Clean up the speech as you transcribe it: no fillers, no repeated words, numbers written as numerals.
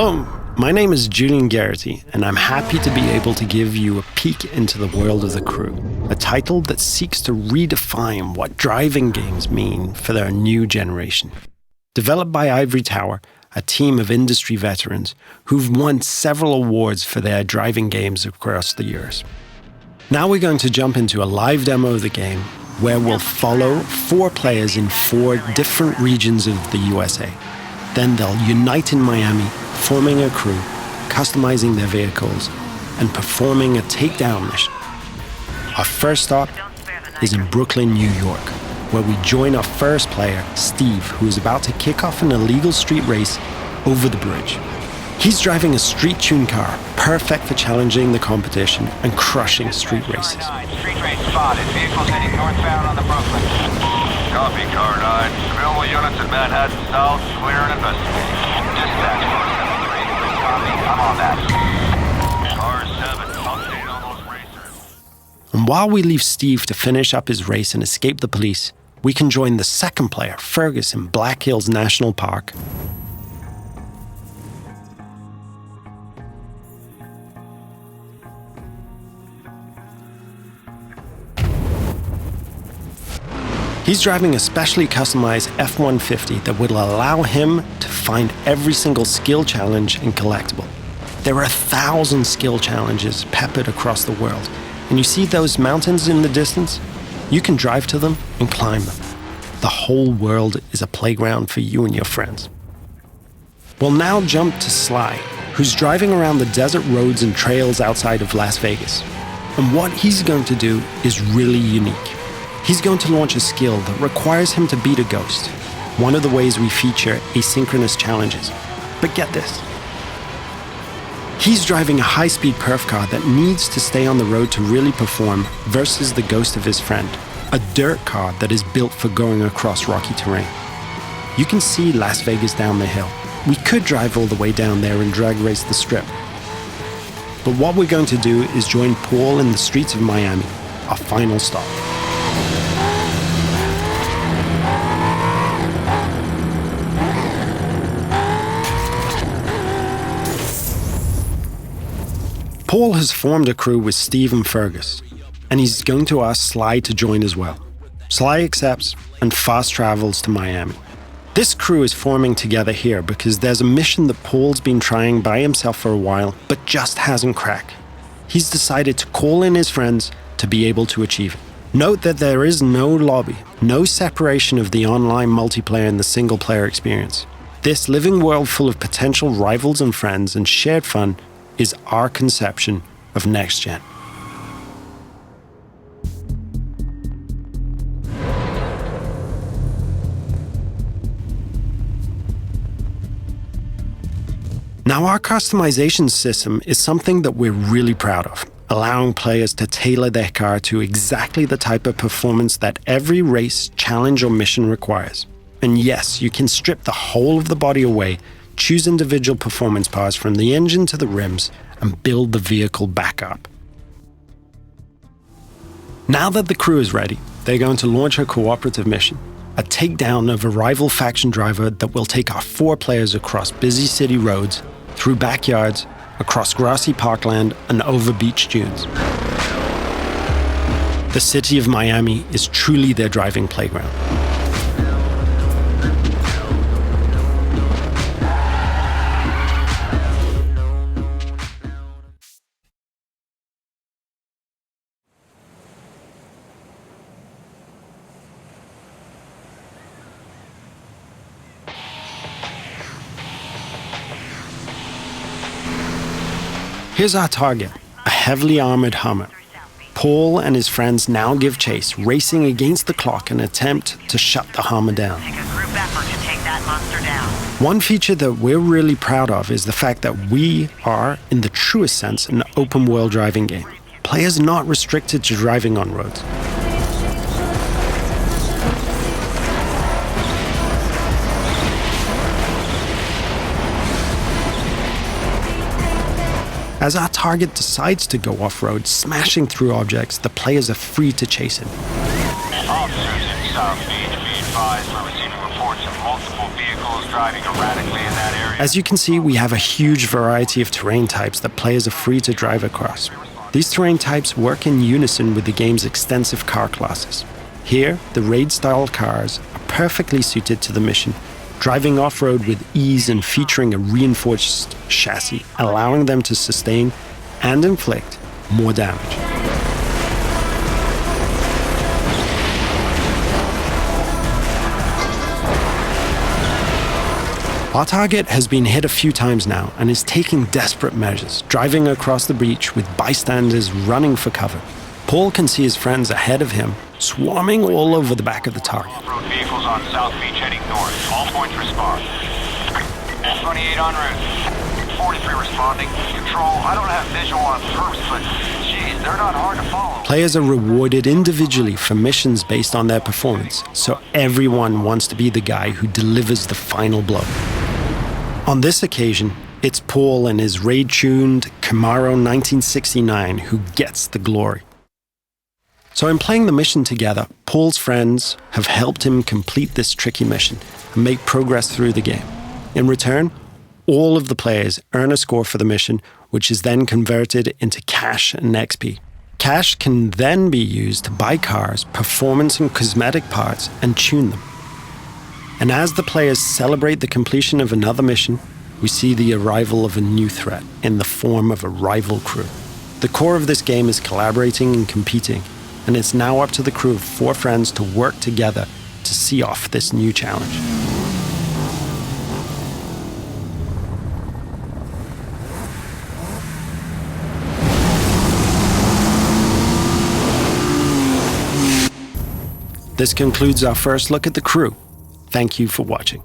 Hello, my name is Julian Garrity, and I'm happy to be able to give you a peek into the world of The Crew, a title that seeks to redefine what driving games mean for their new generation. Developed by Ivory Tower, a team of industry veterans who've won several awards for their driving games across the years. Now we're going to jump into a live demo of the game where we'll follow 4 players in 4 different regions of the USA. Then they'll unite in Miami, forming a crew, customizing their vehicles, and performing a takedown mission. Our first stop is in Brooklyn, New York, where we join our first player, Steve, who is about to kick off an illegal street race over the bridge. He's driving a street-tuned car, perfect for challenging the competition and crushing street races. Street race spotted. Vehicles heading northbound on the Brooklyn. Copy, Car 9. Available units in Manhattan South, clear and investigating. Dispatch 473. Copy, I'm on that. Car 7, update on those racers. And while we leave Steve to finish up his race and escape the police, we can join the second player, Fergus, in Black Hills National Park. He's driving a specially customized F-150 that will allow him to find every single skill challenge and collectible. There are 1,000 skill challenges peppered across the world, and you see those mountains in the distance? You can drive to them and climb them. The whole world is a playground for you and your friends. We'll now jump to Sly, who's driving around the desert roads and trails outside of Las Vegas. And what he's going to do is really unique. He's going to launch a skill that requires him to beat a ghost, one of the ways we feature asynchronous challenges. But get this. He's driving a high-speed perf car that needs to stay on the road to really perform versus the ghost of his friend, a dirt car that is built for going across rocky terrain. You can see Las Vegas down the hill. We could drive all the way down there and drag race the strip. But what we're going to do is join Paul in the streets of Miami, our final stop. Paul has formed a crew with Steve and Fergus, and he's going to ask Sly to join as well. Sly accepts and fast travels to Miami. This crew is forming together here because there's a mission that Paul's been trying by himself for a while, but just hasn't cracked. He's decided to call in his friends to be able to achieve it. Note that there is no lobby, no separation of the online multiplayer and the single-player experience. This living world full of potential rivals and friends and shared fun is our conception of next gen. Now, our customization system is something that we're really proud of, allowing players to tailor their car to exactly the type of performance that every race, challenge, or mission requires. And yes, you can strip the whole of the body away, choose individual performance parts from the engine to the rims, and build the vehicle back up. Now that the crew is ready, they're going to launch a cooperative mission, a takedown of a rival faction driver that will take our 4 players across busy city roads, through backyards, across grassy parkland, and over beach dunes. The city of Miami is truly their driving playground. Here's our target, a heavily armored Hummer. Paul and his friends now give chase, racing against the clock in an attempt to shut the Hummer down. Take a group effort to take that monster down. One feature that we're really proud of is the fact that we are, in the truest sense, an open-world driving game. Players are not restricted to driving on roads. As our target decides to go off-road, smashing through objects, the players are free to chase him. Officers in South Beach, be advised we're receiving reports of multiple vehicles driving erratically in that area. As you can see, we have a huge variety of terrain types that players are free to drive across. These terrain types work in unison with the game's extensive car classes. Here, the raid-style cars are perfectly suited to the mission, driving off-road with ease and featuring a reinforced chassis, allowing them to sustain and inflict more damage. Our target has been hit a few times now and is taking desperate measures, driving across the breach with bystanders running for cover. Paul can see his friends ahead of him, swarming all over the back of the target. Off-road vehicles on South Beach heading north. All points respond. 28 en route. 43 responding. Control, I don't have visual on first, but geez, they're not hard to follow. Players are rewarded individually for missions based on their performance, so everyone wants to be the guy who delivers the final blow. On this occasion, it's Paul and his raid-tuned Camaro 1969 who gets the glory. So in playing the mission together, Paul's friends have helped him complete this tricky mission and make progress through the game. In return, all of the players earn a score for the mission, which is then converted into cash and XP. Cash can then be used to buy cars, performance and cosmetic parts, and tune them. And as the players celebrate the completion of another mission, we see the arrival of a new threat in the form of a rival crew. The core of this game is collaborating and competing, and it's now up to the crew of 4 friends to work together to see off this new challenge. This concludes our first look at the crew. Thank you for watching.